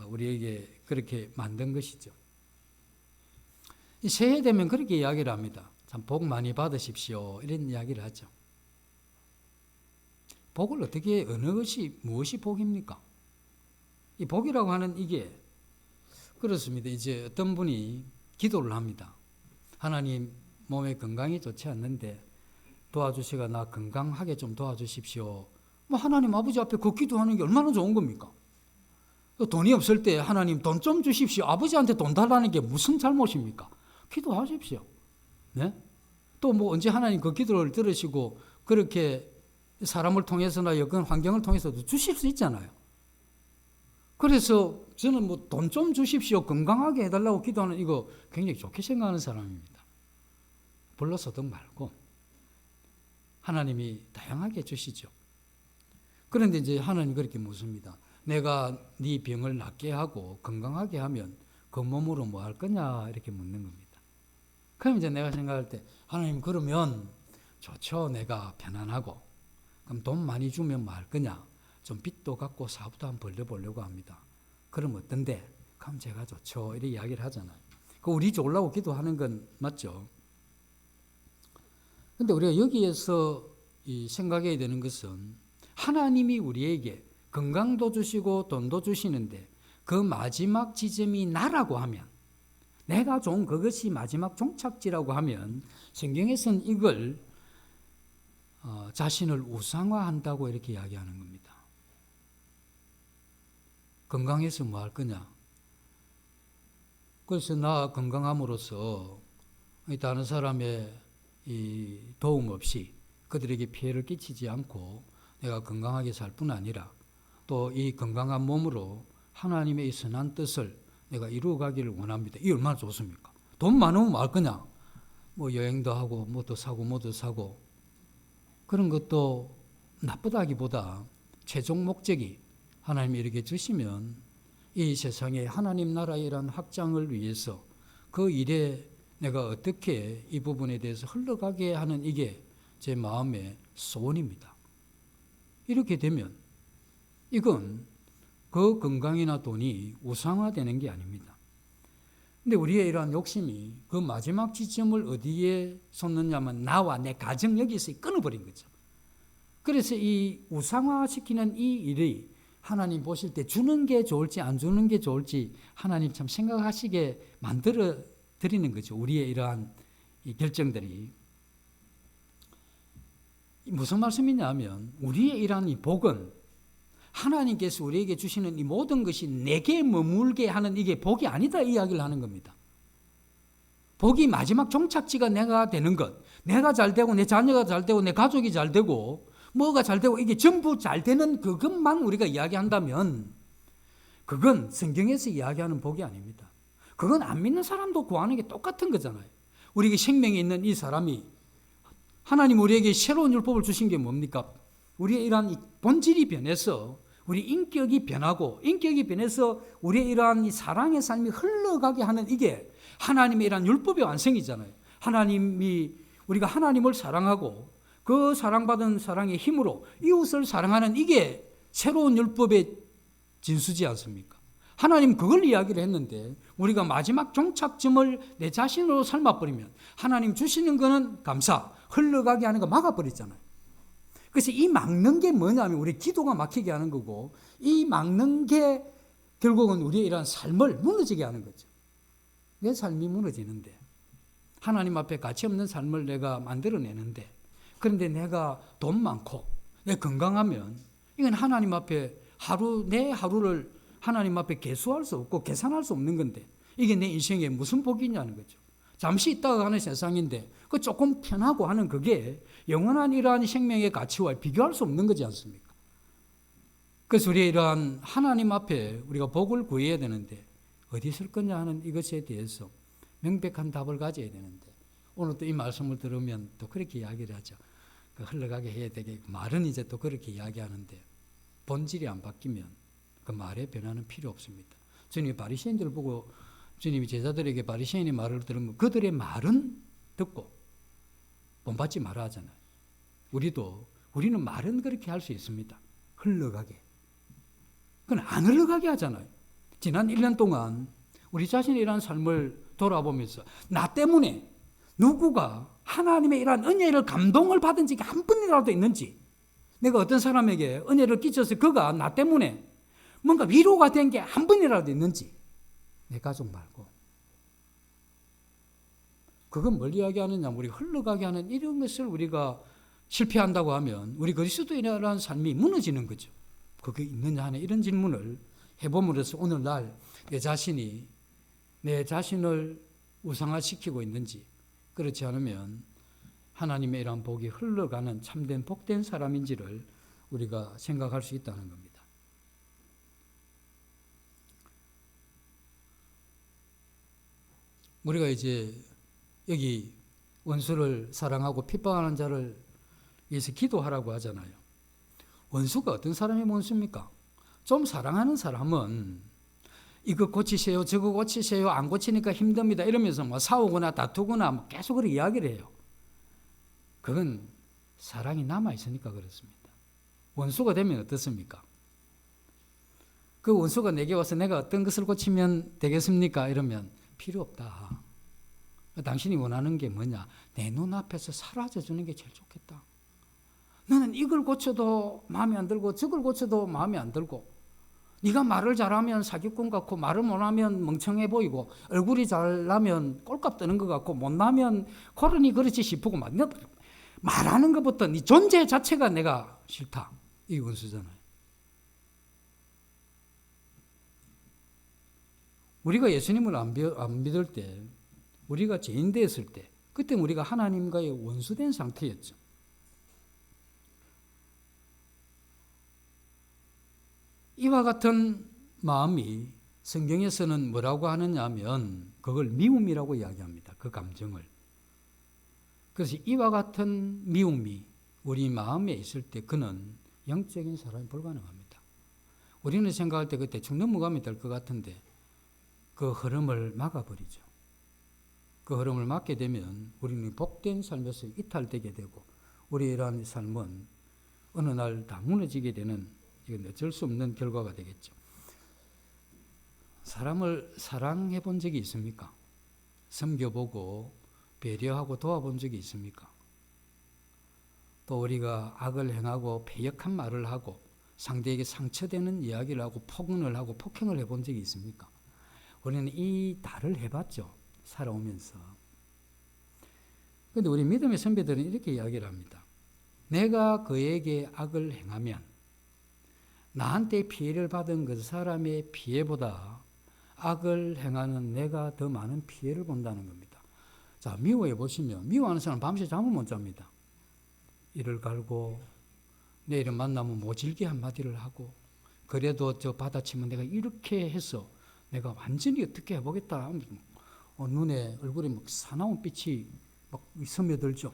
우리에게 그렇게 만든 것이죠. 새해 되면 그렇게 이야기를 합니다. 참 복 많이 받으십시오. 이런 이야기를 하죠. 복을 어떻게 어느 것이 무엇이 복입니까? 이 복이라고 하는 이게 그렇습니다. 이제 어떤 분이 기도를 합니다. 하나님 몸에 건강이 좋지 않는데 도와주시가 나 건강하게 좀 도와주십시오. 뭐 하나님 아버지 앞에 그 기도하는 게 얼마나 좋은 겁니까? 돈이 없을 때 하나님 돈 좀 주십시오. 아버지한테 돈 달라는 게 무슨 잘못입니까? 기도하십시오. 네? 또 뭐 언제 하나님 그 기도를 들으시고 그렇게 사람을 통해서나 여건 환경을 통해서도 주실 수 있잖아요. 그래서 저는 뭐 돈 좀 주십시오, 건강하게 해달라고 기도하는 이거 굉장히 좋게 생각하는 사람입니다. 불로소득 말고 하나님이 다양하게 주시죠. 그런데 이제 하나님 그렇게 묻습니다. 내가 네 병을 낫게 하고 건강하게 하면 그 몸으로 뭐 할 거냐 이렇게 묻는 겁니다. 그럼 이제 내가 생각할 때 하나님 그러면 좋죠. 내가 편안하고 그럼 돈 많이 주면 뭐 할 거냐? 좀 빚도 갚고 사업도 한번 벌려보려고 합니다. 그럼 어떤데? 그럼 제가 좋죠. 이렇게 이야기를 하잖아요. 그 우리 좋으려고 기도하는 건 맞죠. 근데 우리가 여기에서 생각해야 되는 것은 하나님이 우리에게 건강도 주시고 돈도 주시는데 그 마지막 지점이 나라고 하면, 내가 좋은 그것이 마지막 종착지라고 하면 성경에서는 이걸 자신을 우상화한다고 이렇게 이야기하는 겁니다. 건강해서 뭐 할 거냐? 그래서 나 건강함으로써 다른 사람의 이 도움 없이 그들에게 피해를 끼치지 않고 내가 건강하게 살 뿐 아니라 또 이 건강한 몸으로 하나님의 이 선한 뜻을 내가 이루어가기를 원합니다. 이게 얼마나 좋습니까? 돈 많으면 뭐 할 거냐? 뭐 여행도 하고 뭐도 사고 뭐도 사고 그런 것도 나쁘다기보다 최종 목적이 하나님이 이렇게 주시면 이 세상에 하나님 나라의 이런 확장을 위해서 그 일에 내가 어떻게 이 부분에 대해서 흘러가게 하는 이게 제 마음의 소원입니다. 이렇게 되면 이건 그 건강이나 돈이 우상화되는 게 아닙니다. 근데 우리의 이러한 욕심이 그 마지막 지점을 어디에 솟느냐면 나와 내 가정 여기서 끊어버린 거죠. 그래서 이 우상화시키는 이 일이 하나님 보실 때 주는 게 좋을지 안 주는 게 좋을지 하나님 참 생각하시게 만들어 드리는 거죠. 우리의 이러한 이 결정들이. 무슨 말씀이냐 하면 우리의 이러한 이 복은 하나님께서 우리에게 주시는 이 모든 것이 내게 머물게 하는 이게 복이 아니다 이 이야기를 하는 겁니다. 복이 마지막 종착지가 내가 되는 것, 내가 잘 되고 내 자녀가 잘 되고 내 가족이 잘 되고 뭐가 잘 되고 이게 전부 잘 되는 그것만 우리가 이야기한다면 그건 성경에서 이야기하는 복이 아닙니다. 그건 안 믿는 사람도 구하는 게 똑같은 거잖아요. 우리에게 생명이 있는 이 사람이 하나님 우리에게 새로운 율법을 주신 게 뭡니까? 우리의 이러한 본질이 변해서 우리 인격이 변하고 인격이 변해서 우리의 이러한 이 사랑의 삶이 흘러가게 하는 이게 하나님의 이러한 율법의 완성이잖아요. 하나님이 우리가 하나님을 사랑하고 그 사랑받은 사랑의 힘으로 이웃을 사랑하는 이게 새로운 율법의 진수지 않습니까? 하나님 그걸 이야기를 했는데 우리가 마지막 종착점을 내 자신으로 삶아버리면 하나님 주시는 거는 감사, 흘러가게 하는 거 막아버리잖아요. 그래서 이 막는 게 뭐냐면 우리 기도가 막히게 하는 거고 이 막는 게 결국은 우리의 이러한 삶을 무너지게 하는 거죠. 내 삶이 무너지는데 하나님 앞에 가치 없는 삶을 내가 만들어내는데 그런데 내가 돈 많고 내 건강하면 이건 하나님 앞에 내 하루를 하나님 앞에 계수할 수 없고 계산할 수 없는 건데 이게 내 인생에 무슨 복이냐는 거죠. 잠시 있다가 가는 세상인데 그 조금 편하고 하는 그게 영원한 이러한 생명의 가치와 비교할 수 없는 거지 않습니까? 그래서 우리의 이러한 하나님 앞에 우리가 복을 구해야 되는데 어디 있을 거냐 하는 이것에 대해서 명백한 답을 가져야 되는데 오늘 또 이 말씀을 들으면 또 그렇게 이야기를 하죠. 흘러가게 해야 되게 말은 이제 또 그렇게 이야기하는데 본질이 안 바뀌면 그 말의 변화는 필요 없습니다. 주님이 바리새인들 보고 주님이 제자들에게 바리새인의 말을 들으면 그들의 말은 듣고 본받지 말아 하잖아요. 우리는 말은 그렇게 할 수 있습니다. 흘러가게. 그건 안 흘러가게 하잖아요. 지난 1년 동안 우리 자신의 이러한 삶을 돌아보면서 나 때문에 누구가 하나님의 이러한 은혜를 감동을 받은 적이 한 번이라도 있는지 내가 어떤 사람에게 은혜를 끼쳐서 그가 나 때문에 뭔가 위로가 된 게 한 번이라도 있는지 내 가족 말고 그건 뭘 이야기하느냐 우리 흘러가게 하는 이런 것을 우리가 실패한다고 하면 우리 그리스도인이라는 삶이 무너지는 거죠. 그게 있느냐 하는 이런 질문을 해봄으로써 오늘날 내 자신이 내 자신을 우상화시키고 있는지 그렇지 않으면 하나님의 이러한 복이 흘러가는 참된 복된 사람인지를 우리가 생각할 수 있다는 겁니다. 우리가 이제 여기 원수를 사랑하고 핍박하는 자를 위해서 기도하라고 하잖아요. 원수가 어떤 사람이 원수입니까? 좀 사랑하는 사람은 이거 고치세요, 저거 고치세요, 안 고치니까 힘듭니다 이러면서 뭐 싸우거나 다투거나 뭐 계속 그렇게 이야기를 해요. 그건 사랑이 남아있으니까 그렇습니다. 원수가 되면 어떻습니까? 그 원수가 내게 와서 내가 어떤 것을 고치면 되겠습니까? 이러면 필요 없다. 당신이 원하는 게 뭐냐? 내 눈앞에서 사라져주는 게 제일 좋겠다. 너는 이걸 고쳐도 마음에 안 들고 저걸 고쳐도 마음에 안 들고 네가 말을 잘하면 사기꾼 같고 말을 못하면 멍청해 보이고 얼굴이 잘나면 꼴값 뜨는 것 같고 못나면 그러니 그렇지 싶고 말하는 것부터 네 존재 자체가 내가 싫다. 이게 원수잖아요. 우리가 예수님을 안 믿을 때, 우리가 죄인 되었을 때, 그때 우리가 하나님과의 원수된 상태였죠. 이와 같은 마음이 성경에서는 뭐라고 하느냐 하면 그걸 미움이라고 이야기합니다. 그 감정을. 그래서 이와 같은 미움이 우리 마음에 있을 때 그는 영적인 사람이 불가능합니다. 우리는 생각할 때 그 대충 넘어가면 될 것 같은데 그 흐름을 막아버리죠. 그 흐름을 막게 되면 우리는 복된 삶에서 이탈되게 되고 우리의 이러한 삶은 어느 날 다 무너지게 되는 이건 어쩔 수 없는 결과가 되겠죠. 사람을 사랑해 본 적이 있습니까? 섬겨보고 배려하고 도와본 적이 있습니까? 또 우리가 악을 행하고 패역한 말을 하고 상대에게 상처되는 이야기를 하고 폭언을 하고 폭행을 해본 적이 있습니까? 우리는 이 다를 해봤죠. 살아오면서. 그런데 우리 믿음의 선배들은 이렇게 이야기를 합니다. 내가 그에게 악을 행하면 나한테 피해를 받은 그 사람의 피해보다 악을 행하는 내가 더 많은 피해를 본다는 겁니다. 자, 미워해 보시면 미워하는 사람은 밤새 잠을 못 잡니다. 이를 갈고 내일은 만나면 모질게 한마디를 하고 그래도 저 받아치면 내가 이렇게 해서 내가 완전히 어떻게 해보겠다. 눈에 얼굴에 막 사나운 빛이 막 스며들죠.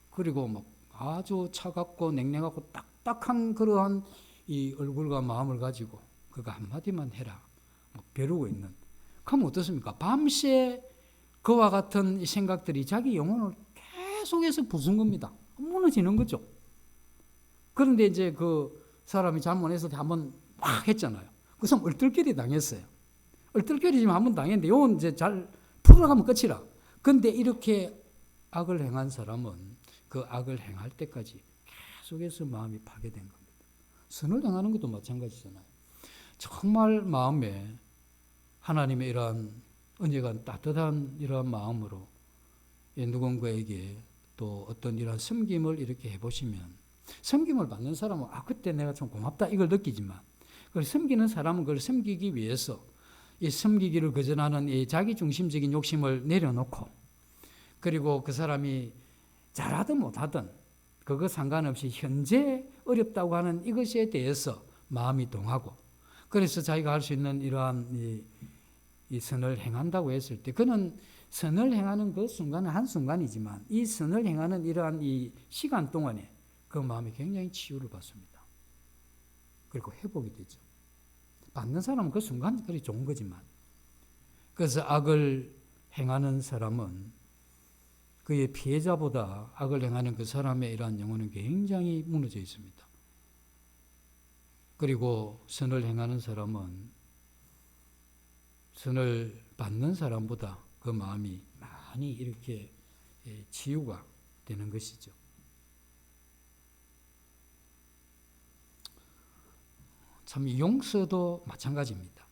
그리고 막 아주 차갑고 냉랭하고 딱딱한 그러한 이 얼굴과 마음을 가지고 그가 한마디만 해라. 벼르고 있는. 그러면 어떻습니까? 밤새 그와 같은 생각들이 자기 영혼을 계속해서 부순 겁니다. 무너지는 거죠. 그런데 이제 그 사람이 잘못해서 한번 막 했잖아요. 그 사람 얼떨결에 당했어요. 얼떨결이지만 한번 당했는데 이건 이제 잘 풀어가면 끝이라. 그런데 이렇게 악을 행한 사람은 그 악을 행할 때까지 계속해서 마음이 파괴된 겁니다. 선을 행하는 것도 마찬가지잖아요. 정말 마음에 하나님의 이러한 은혜가 따뜻한 이러한 마음으로 누군가에게 또 어떤 이러한 섬김을 이렇게 해보시면 섬김을 받는 사람은 그때 내가 좀 고맙다 이걸 느끼지만 그걸 섬기는 사람은 그걸 섬기기 위해서 이 섬기기를 거절하는 이 자기중심적인 욕심을 내려놓고 그리고 그 사람이 잘하든 못하든 그거 상관없이 현재 어렵다고 하는 이것에 대해서 마음이 동하고 그래서 자기가 할 수 있는 이러한 이 선을 행한다고 했을 때 그는 선을 행하는 그 순간은 한순간이지만 이 선을 행하는 이러한 이 시간 동안에 그 마음이 굉장히 치유를 받습니다. 그리고 회복이 되죠. 받는 사람은 그 순간 그리 좋은 거지만 그래서 악을 행하는 사람은 그의 피해자보다 악을 행하는 그 사람의 이러한 영혼은 굉장히 무너져 있습니다. 그리고 선을 행하는 사람은 선을 받는 사람보다 그 마음이 많이 이렇게 치유가 되는 것이죠. 참 용서도 마찬가지입니다.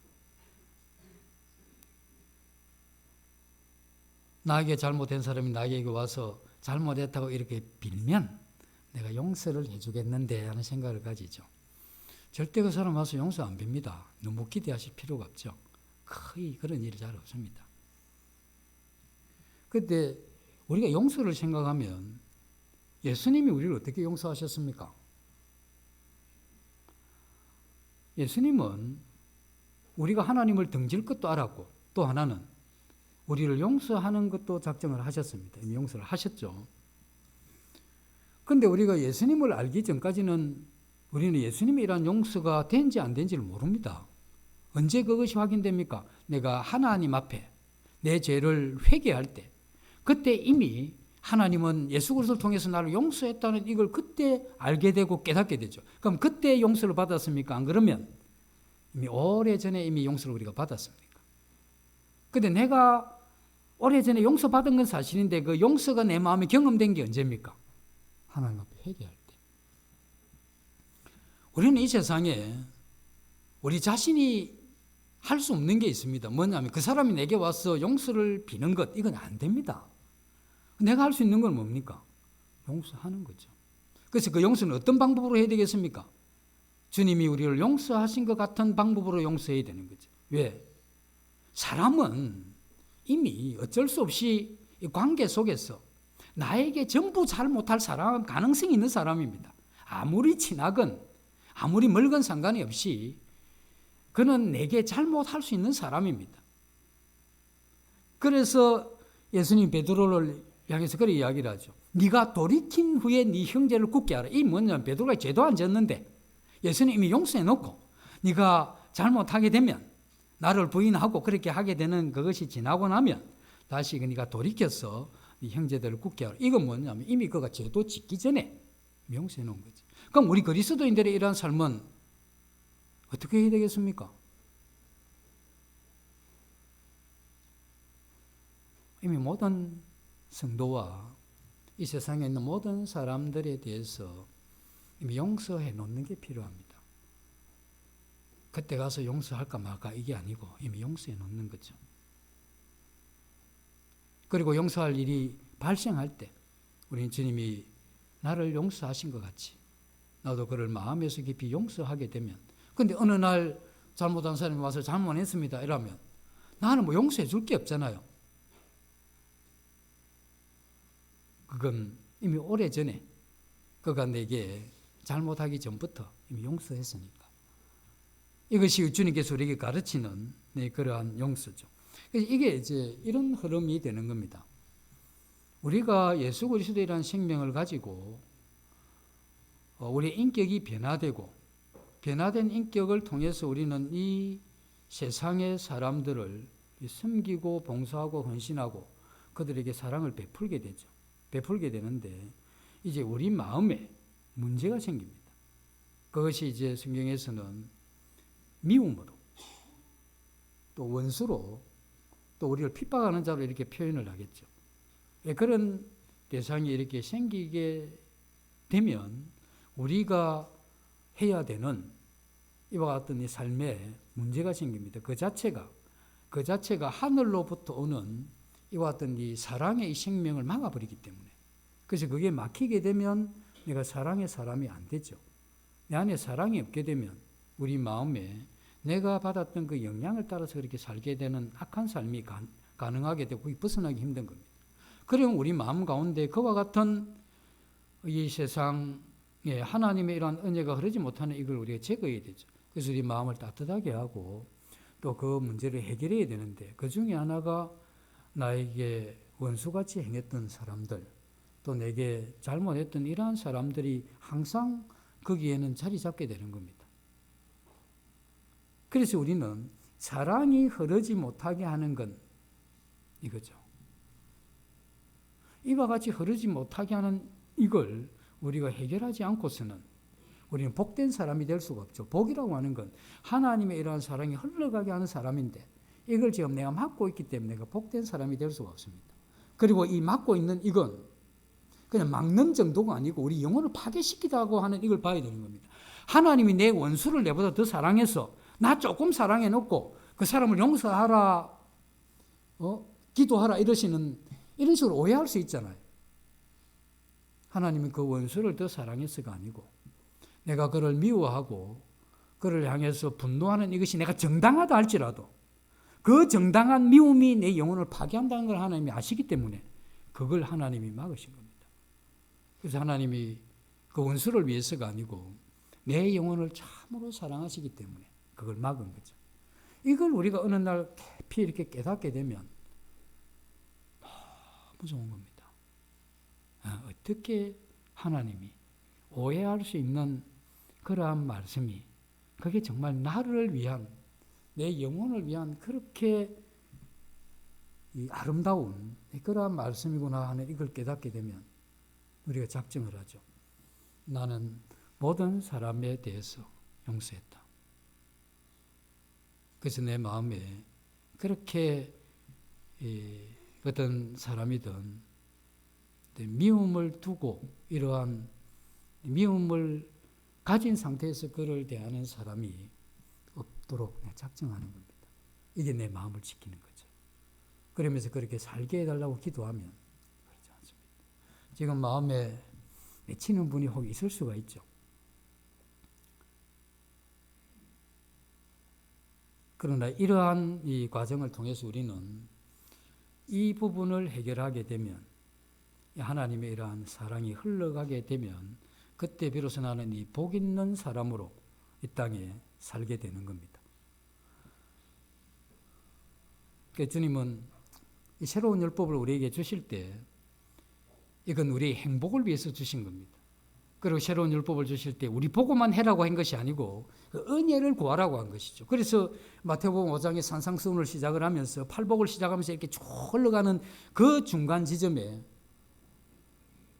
나에게 잘못된 사람이 나에게 와서 잘못했다고 이렇게 빌면 내가 용서를 해주겠는데 하는 생각을 가지죠. 절대 그 사람 와서 용서 안 빕니다. 너무 기대하실 필요가 없죠. 거의 그런 일이 잘 없습니다. 그런데 우리가 용서를 생각하면 예수님이 우리를 어떻게 용서하셨습니까? 예수님은 우리가 하나님을 등질 것도 알았고 또 하나는 우리를 용서하는 것도 작정을 하셨습니다. 이미 용서를 하셨죠. 그런데 우리가 예수님을 알기 전까지는 우리는 예수님의 이러한 용서가 된지 안 된지를 모릅니다. 언제 그것이 확인됩니까? 내가 하나님 앞에 내 죄를 회개할 때, 그때 이미 하나님은 예수 그리스도를 통해서 나를 용서했다는 이걸 그때 알게 되고 깨닫게 되죠. 그럼 그때 용서를 받았습니까? 안 그러면 이미 오래전에 이미 용서를 우리가 받았습니까? 근데 내가 오래전에 용서받은 건 사실인데 그 용서가 내 마음에 경험된 게 언제입니까? 하나님 앞에 회개할 때. 우리는 이 세상에 우리 자신이 할 수 없는 게 있습니다. 뭐냐면 그 사람이 내게 와서 용서를 비는 것, 이건 안 됩니다. 내가 할 수 있는 건 뭡니까? 용서하는 거죠. 그래서 그 용서는 어떤 방법으로 해야 되겠습니까? 주님이 우리를 용서하신 것 같은 방법으로 용서해야 되는 거죠. 왜? 사람은 이미 어쩔 수 없이 이 관계 속에서 나에게 전부 잘 못할 사람, 가능성이 있는 사람입니다. 아무리 친하건 아무리 멀건 상관이 없이 그는 내게 잘못할 수 있는 사람입니다. 그래서 예수님 베드로를 향해서 그렇게 이야기를 하죠. 네가 돌이킨 후에 네 형제를 굳게 하라. 이 뭐냐면 베드로가 죄도 안 졌는데 예수님 이미 용서해 놓고 네가 잘못하게 되면 나를 부인하고 그렇게 하게 되는 그것이 지나고 나면 다시 네가 돌이켜서 네 형제들을 굳게 하라. 이건 뭐냐면 이미 그가 죄도 짓기 전에 용서해 놓은 거지. 그럼 우리 그리스도인들의 이러한 삶은 어떻게 해야 되겠습니까? 이미 모든 성도와 이 세상에 있는 모든 사람들에 대해서 이미 용서해 놓는 게 필요합니다. 그때 가서 용서할까 말까 이게 아니고 이미 용서해 놓는 거죠. 그리고 용서할 일이 발생할 때 우리는 주님이 나를 용서하신 것 같이 나도 그를 마음에서 깊이 용서하게 되면, 근데 어느 날 잘못한 사람이 와서 잘못했습니다 이러면 나는 뭐 용서해 줄 게 없잖아요. 그건 이미 오래전에 그가 내게 잘못하기 전부터 이미 용서했으니까. 이것이 주님께서 우리에게 가르치는 그러한 용서죠. 그래서 이게 이제 이런 흐름이 되는 겁니다. 우리가 예수 그리스도이라는 생명을 가지고 우리의 인격이 변화되고 변화된 인격을 통해서 우리는 이 세상의 사람들을 섬기고 봉사하고 헌신하고 그들에게 사랑을 베풀게 되죠. 베풀게 되는데 이제 우리 마음에 문제가 생깁니다. 그것이 이제 성경에서는 미움으로 또 원수로 또 우리를 핍박하는 자로 이렇게 표현을 하겠죠. 그런 대상이 이렇게 생기게 되면 우리가 해야 되는 이와 같은 이 삶에 문제가 생깁니다. 그 자체가 하늘로부터 오는 이와 같은 이 사랑의 이 생명을 막아버리기 때문에. 그래서 그게 막히게 되면 내가 사랑의 사람이 안 되죠. 내 안에 사랑이 없게 되면 우리 마음에 내가 받았던 그 영향을 따라서 그렇게 살게 되는 악한 삶이 가능하게 되고 벗어나기 힘든 겁니다. 그러면 우리 마음 가운데 그와 같은 이 세상에 하나님의 이러한 은혜가 흐르지 못하는 이걸 우리가 제거해야 되죠. 그래서 우리 마음을 따뜻하게 하고 또 그 문제를 해결해야 되는데 그 중에 하나가 나에게 원수같이 행했던 사람들 또 내게 잘못했던 이러한 사람들이 항상 거기에는 자리 잡게 되는 겁니다. 그래서 우리는 사랑이 흐르지 못하게 하는 건 이거죠. 이와 같이 흐르지 못하게 하는 이걸 우리가 해결하지 않고서는 우리는 복된 사람이 될 수가 없죠. 복이라고 하는 건 하나님의 이러한 사랑이 흘러가게 하는 사람인데 이걸 지금 내가 막고 있기 때문에 내가 복된 사람이 될 수가 없습니다. 그리고 이 막고 있는 이건 그냥 막는 정도가 아니고 우리 영혼을 파괴시키다고 하는 이걸 봐야 되는 겁니다. 하나님이 내 원수를 내보다 더 사랑해서 나 조금 사랑해놓고 그 사람을 용서하라, 기도하라 이런 식으로 오해할 수 있잖아요. 하나님은 그 원수를 더 사랑해서가 아니고 내가 그를 미워하고 그를 향해서 분노하는 이것이 내가 정당하다 할지라도 그 정당한 미움이 내 영혼을 파괴한다는 걸 하나님이 아시기 때문에 그걸 하나님이 막으신 겁니다. 그래서 하나님이 그 원수를 위해서가 아니고 내 영혼을 참으로 사랑하시기 때문에 그걸 막은 거죠. 이걸 우리가 어느 날 깊이 이렇게 깨닫게 되면 무서운 겁니다. 어떻게 하나님이 오해할 수 있는 그러한 말씀이 그게 정말 나를 위한 내 영혼을 위한 그렇게 이 아름다운 그러한 말씀이구나 하는 이걸 깨닫게 되면 우리가 작정을 하죠. 나는 모든 사람에 대해서 용서했다. 그래서 내 마음에 그렇게 어떤 사람이든 미움을 두고 이러한 미움을 가진 상태에서 그를 대하는 사람이 없도록 작정하는 겁니다. 이게 내 마음을 지키는 거죠. 그러면서 그렇게 살게 해달라고 기도하면 그렇지 않습니다. 지금 마음에 맺히는 분이 혹 있을 수가 있죠. 그러나 이러한 이 과정을 통해서 우리는 이 부분을 해결하게 되면 하나님의 이러한 사랑이 흘러가게 되면 그때 비로소 나는 이 복 있는 사람으로 이 땅에 살게 되는 겁니다. 그러니까 주님은 이 새로운 율법을 우리에게 주실 때 이건 우리의 행복을 위해서 주신 겁니다. 그리고 새로운 율법을 주실 때 우리 보고만 해라고 한 것이 아니고 그 은혜를 구하라고 한 것이죠. 그래서 마태복음 5장의 산상수훈을 시작을 하면서 팔복을 시작하면서 이렇게 쭉 흘러가는 그 중간 지점에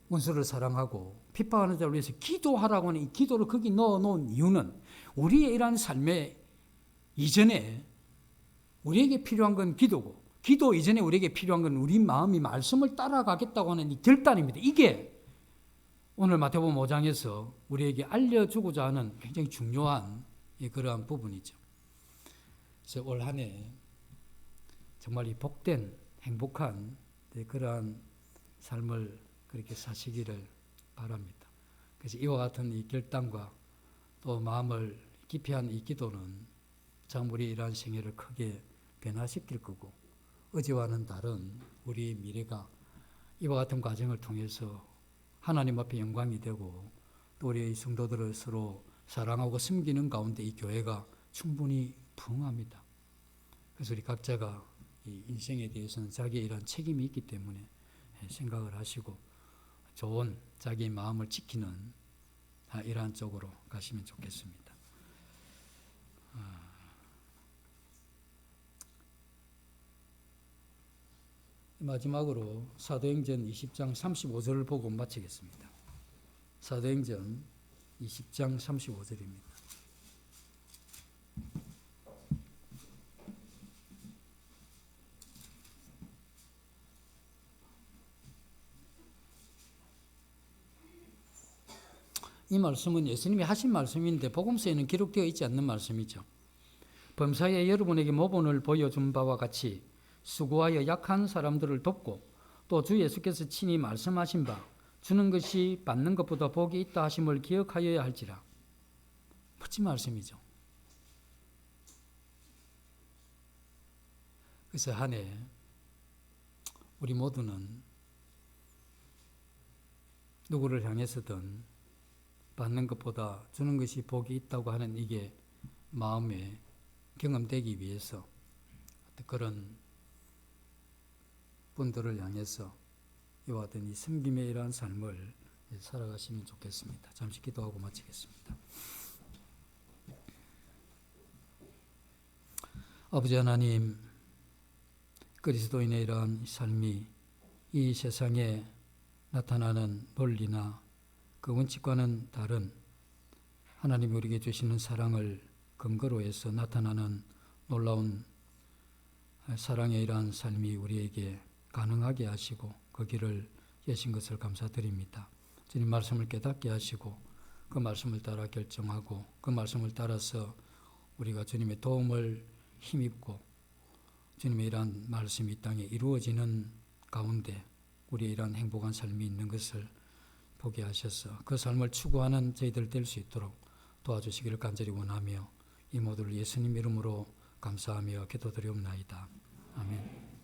원수를 사랑하고 핍박하는 자를 위해서 기도하라고 하는 이 기도를 거기 넣어놓은 이유는 우리의 이러한 삶의 이전에 우리에게 필요한 건 기도고 기도 이전에 우리에게 필요한 건 우리 마음이 말씀을 따라가겠다고 하는 이 결단입니다. 이게 오늘 마태복음 5장에서 우리에게 알려주고자 하는 굉장히 중요한 그러한 부분이죠. 그래서 올 한 해 정말 이 복된 행복한 그러한 삶을 그렇게 사시기를 바랍니다. 그래서 이와 같은 이 결단과 또 마음을 깊이 한 이 기도는 참 우리 이러한 생애를 크게 변화시킬 거고 어제와는 다른 우리의 미래가 이와 같은 과정을 통해서 하나님 앞에 영광이 되고 또 우리의 성도들을 서로 사랑하고 섬기는 가운데 이 교회가 충분히 부응합니다. 그래서 우리 각자가 이 인생에 대해서는 자기의 이런 책임이 있기 때문에 생각을 하시고 좋은 자기의 마음을 지키는 이러한 쪽으로 가시면 좋겠습니다. 마지막으로 사도행전 20장 35절을 보고 마치겠습니다. 사도행전 20장 35절입니다. 이 말씀은 예수님이 하신 말씀인데 복음서에는 기록되어 있지 않는 말씀이죠. 범사에 여러분에게 모본을 보여준 바와 같이 수고하여 약한 사람들을 돕고 또 주 예수께서 친히 말씀하신 바 주는 것이 받는 것보다 복이 있다 하심을 기억하여야 할지라. 멋진 말씀이죠. 그래서 한 해 우리 모두는 누구를 향해서든 받는 것보다 주는 것이 복이 있다고 하는 이게 마음에 경험되기 위해서 그런 분들을 향해서 이와 같은 이 섬김의 이러한 삶을 살아가시면 좋겠습니다. 잠시 기도하고 마치겠습니다. 아버지 하나님, 그리스도인의 이러한 삶이 이 세상에 나타나는 논리나 그 원칙과는 다른 하나님이 우리에게 주시는 사랑을 근거로 해서 나타나는 놀라운 사랑의 이러한 삶이 우리에게 가능하게 하시고 그 길을 여신 것을 감사드립니다. 주님 말씀을 깨닫게 하시고 그 말씀을 따라 결정하고 그 말씀을 따라서 우리가 주님의 도움을 힘입고 주님의 이러한 말씀이 이 땅에 이루어지는 가운데 우리의 이러한 행복한 삶이 있는 것을 보게 하셔서 그 삶을 추구하는 저희들 될 수 있도록 도와주시기를 간절히 원하며 이 모두를 예수님 이름으로 감사하며 기도드리옵나이다. 아멘.